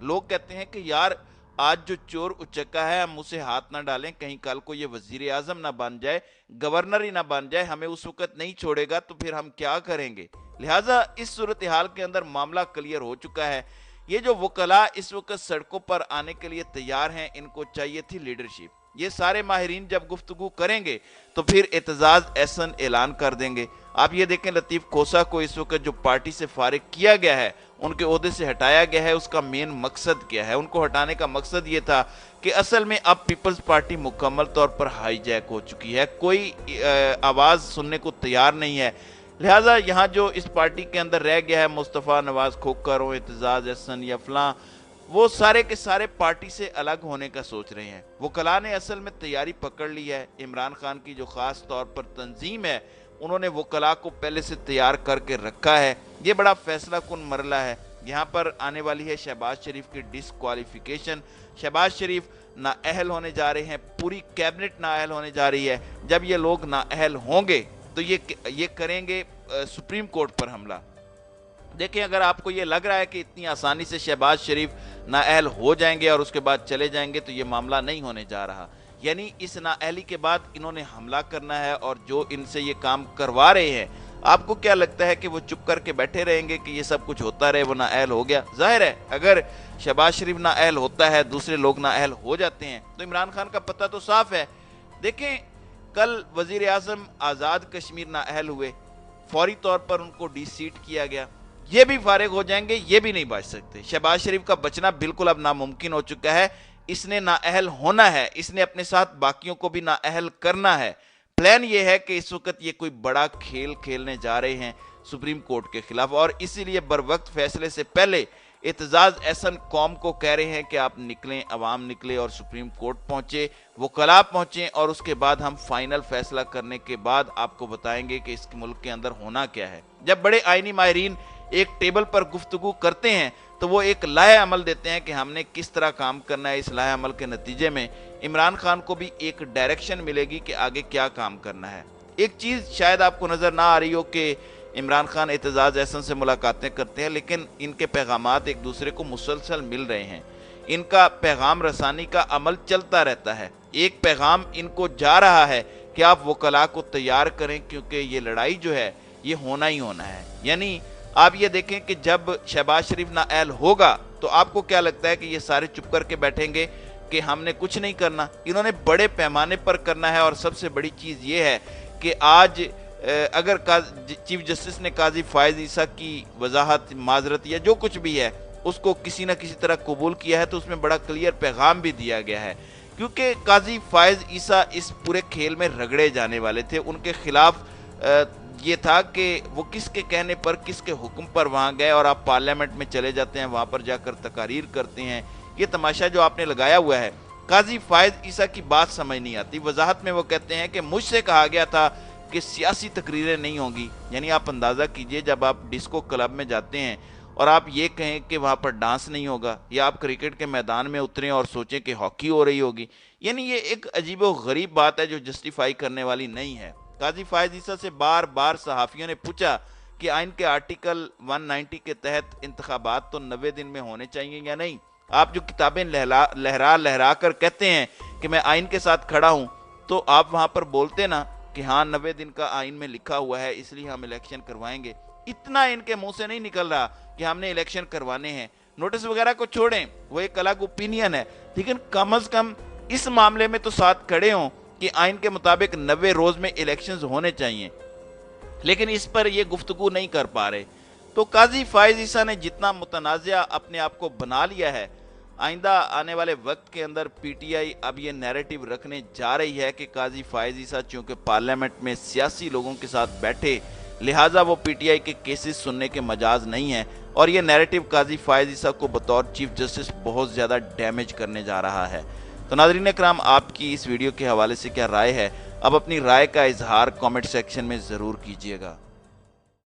لوگ کہتے ہیں کہ یار آج جو چور اچکا ہے ہم اسے ہاتھ نہ ڈالیں، کہیں کل کو یہ وزیر اعظم نہ بن جائے، گورنر ہی نہ بن جائے، ہمیں اس وقت نہیں چھوڑے گا تو پھر ہم کیا کریں گے۔ لہٰذا اس صورتحال کے اندر معاملہ کلیئر ہو چکا ہے۔ یہ جو وکلاء اس وقت سڑکوں پر آنے کے لیے تیار ہیں، ان کو چاہیے تھی لیڈرشپ۔ یہ سارے ماہرین جب گفتگو کریں گے تو پھر اعتزاز احسن اعلان کر دیں گے۔ آپ یہ دیکھیں لطیف کھوسہ کو اس وقت جو پارٹی سے فارغ کیا گیا ہے، ان کے عہدے سے ہٹایا گیا ہے، اس کا مین مقصد کیا ہے؟ ان کو ہٹانے کا مقصد یہ تھا کہ اصل میں اب پیپلز پارٹی مکمل طور پر ہائی جیک ہو چکی ہے، کوئی آواز سننے کو تیار نہیں ہے۔ لہٰذا یہاں جو اس پارٹی کے اندر رہ گیا ہے مصطفیٰ نواز کھوکھر ہو، اعتزاز احسن یا فلاں، وہ سارے کے سارے پارٹی سے الگ ہونے کا سوچ رہے ہیں۔ وکلاء نے اصل میں تیاری پکڑ لی ہے۔ عمران خان کی جو خاص طور پر تنظیم ہے، انہوں نے وکلاء کو پہلے سے تیار کر کے رکھا ہے۔ یہ بڑا فیصلہ کن مرحلہ ہے۔ یہاں پر آنے والی ہے شہباز شریف کی ڈسکوالیفیکیشن۔ شہباز شریف نااہل ہونے جا رہے ہیں، پوری کیبنٹ نااہل ہونے جا رہی ہے۔ جب یہ لوگ نااہل ہوں گے تو یہ کریں گے سپریم کورٹ پر حملہ۔ دیکھیں اگر آپ کو یہ لگ رہا ہے کہ اتنی آسانی سے شہباز شریف نااہل ہو جائیں گے اور اس کے بعد چلے جائیں گے، تو یہ معاملہ نہیں ہونے جا رہا۔ یعنی اس نااہلی کے بعد انہوں نے حملہ کرنا ہے، اور جو ان سے یہ کام کروا رہے ہیں، آپ کو کیا لگتا ہے کہ وہ چپ کر کے بیٹھے رہیں گے کہ یہ سب کچھ ہوتا رہے، وہ نااہل ہو گیا؟ ظاہر ہے اگر شہباز شریف نااہل ہوتا ہے، دوسرے لوگ نااہل ہو جاتے ہیں، تو عمران خان کا پتہ تو صاف ہے۔ دیکھیں کل وزیر اعظم آزاد کشمیر نااہل ہوئے، فوری طور پر ان کو ڈی سیٹ کیا گیا۔ یہ بھی فارغ ہو جائیں گے، یہ بھی نہیں بچ سکتے۔ شہباز شریف کا بچنا بالکل اب ناممکن ہو چکا ہے۔ اس نے نااہل ہونا ہے، اس نے اپنے ساتھ باقیوں کو بھی نااہل کرنا ہے۔ پلان یہ ہے کہ اس وقت یہ کوئی بڑا کھیل کھیلنے جا رہے ہیں سپریم کورٹ کے خلاف، اور اسی لیے بروقت فیصلے سے پہلے اعتزاز احسن قوم کو کہہ رہے ہیں کہ آپ نکلیں، عوام نکلے اور سپریم کورٹ پہنچے، وکلاء پہنچیں، اور اس کے بعد ہم فائنل فیصلہ کرنے کے بعد آپ کو بتائیں گے کہ اس ملک کے اندر ہونا کیا ہے۔ جب بڑے آئینی ماہرین ایک ٹیبل پر گفتگو کرتے ہیں تو وہ ایک لائحہ عمل دیتے ہیں کہ ہم نے کس طرح کام کرنا ہے۔ اس لائحہ عمل کے نتیجے میں عمران خان کو بھی ایک ڈائریکشن ملے گی کہ آگے کیا کام کرنا ہے۔ ایک چیز شاید آپ کو نظر نہ آ رہی ہو کہ عمران خان اعتزاز احسن سے ملاقاتیں کرتے ہیں، لیکن ان کے پیغامات ایک دوسرے کو مسلسل مل رہے ہیں۔ ان کا پیغام رسانی کا عمل چلتا رہتا ہے۔ ایک پیغام ان کو جا رہا ہے کہ آپ وکلاء کو تیار کریں، کیونکہ یہ لڑائی جو ہے یہ ہونا ہی ہونا ہے۔ یعنی آپ یہ دیکھیں کہ جب شہباز شریف نااہل ہوگا تو آپ کو کیا لگتا ہے کہ یہ سارے چپ کر کے بیٹھیں گے کہ ہم نے کچھ نہیں کرنا؟ انہوں نے بڑے پیمانے پر کرنا ہے، اور سب سے بڑی چیز یہ ہے کہ آج اگر چیف جسٹس نے قاضی فائز عیسیٰ کی وضاحت، معذرت یا جو کچھ بھی ہے اس کو کسی نہ کسی طرح قبول کیا ہے، تو اس میں بڑا کلیئر پیغام بھی دیا گیا ہے، کیونکہ قاضی فائز عیسیٰ اس پورے کھیل میں رگڑے جانے والے تھے۔ ان کے خلاف یہ تھا کہ وہ کس کے کہنے پر، کس کے حکم پر وہاں گئے، اور آپ پارلیمنٹ میں چلے جاتے ہیں، وہاں پر جا کر تقاریر کرتے ہیں۔ یہ تماشا جو آپ نے لگایا ہوا ہے، قاضی فائز عیسیٰ کی بات سمجھ نہیں آتی۔ وضاحت میں وہ کہتے ہیں کہ مجھ سے کہا گیا تھا کہ سیاسی تقریریں نہیں ہوں گی۔ یعنی آپ اندازہ کیجئے جب آپ ڈسکو کلب میں جاتے ہیں اور آپ یہ کہیں کہ وہاں پر ڈانس نہیں ہوگا، یا آپ کرکٹ کے میدان میں اتریں اور سوچیں کہ ہاکی ہو رہی ہوگی، یعنی یہ ایک عجیب و غریب بات ہے جو جسٹیفائی کرنے والی نہیں ہے۔ قاضی فائز عیسیٰ سے بار بار صحافیوں نے پوچھا کہ آئین کے آرٹیکل 190 کے تحت انتخابات تو 90 دن میں ہونے چاہیے یا نہیں؟ آپ جو کتابیں لہرا کر کہتے ہیں کہ میں آئین کے ساتھ کھڑا ہوں، تو آپ وہاں پر بولتے نا کہ ہاں 90 دن کا آئین میں لکھا ہوا ہے، اس لیے ہم الیکشن کروائیں گے۔ اتنا ان کے منہ سے نہیں نکل رہا کہ ہم نے الیکشن کروانے ہیں۔ نوٹس وغیرہ کو چھوڑیں، وہ ایک الگ اوپینین ہے، لیکن کم از کم اس معاملے میں تو ساتھ کھڑے ہوں کہ آئین کے مطابق 90 روز میں الیکشنز ہونے چاہیے، لیکن اس پر یہ گفتگو نہیں کر پا رہے۔ تو قاضی فائز عیسیٰ نے جتنا متنازع اپنے آپ کو بنا لیا ہے، آئندہ آنے والے وقت کے اندر پی ٹی آئی اب یہ نیریٹو رکھنے جا رہی ہے کہ قاضی فائز عیسیٰ چونکہ پارلیمنٹ میں سیاسی لوگوں کے ساتھ بیٹھے، لہٰذا وہ پی ٹی آئی کے کیسز سننے کے مجاز نہیں ہیں، اور یہ نیریٹو قاضی فائز عیسیٰ کو بطور چیف جسٹس بہت زیادہ ڈیمیج کرنے جا رہا ہے۔ تو ناظرین اکرام، آپ کی اس ویڈیو کے حوالے سے کیا رائے ہے؟ اب اپنی رائے کا اظہار کامنٹ سیکشن میں ضرور کیجیے گا۔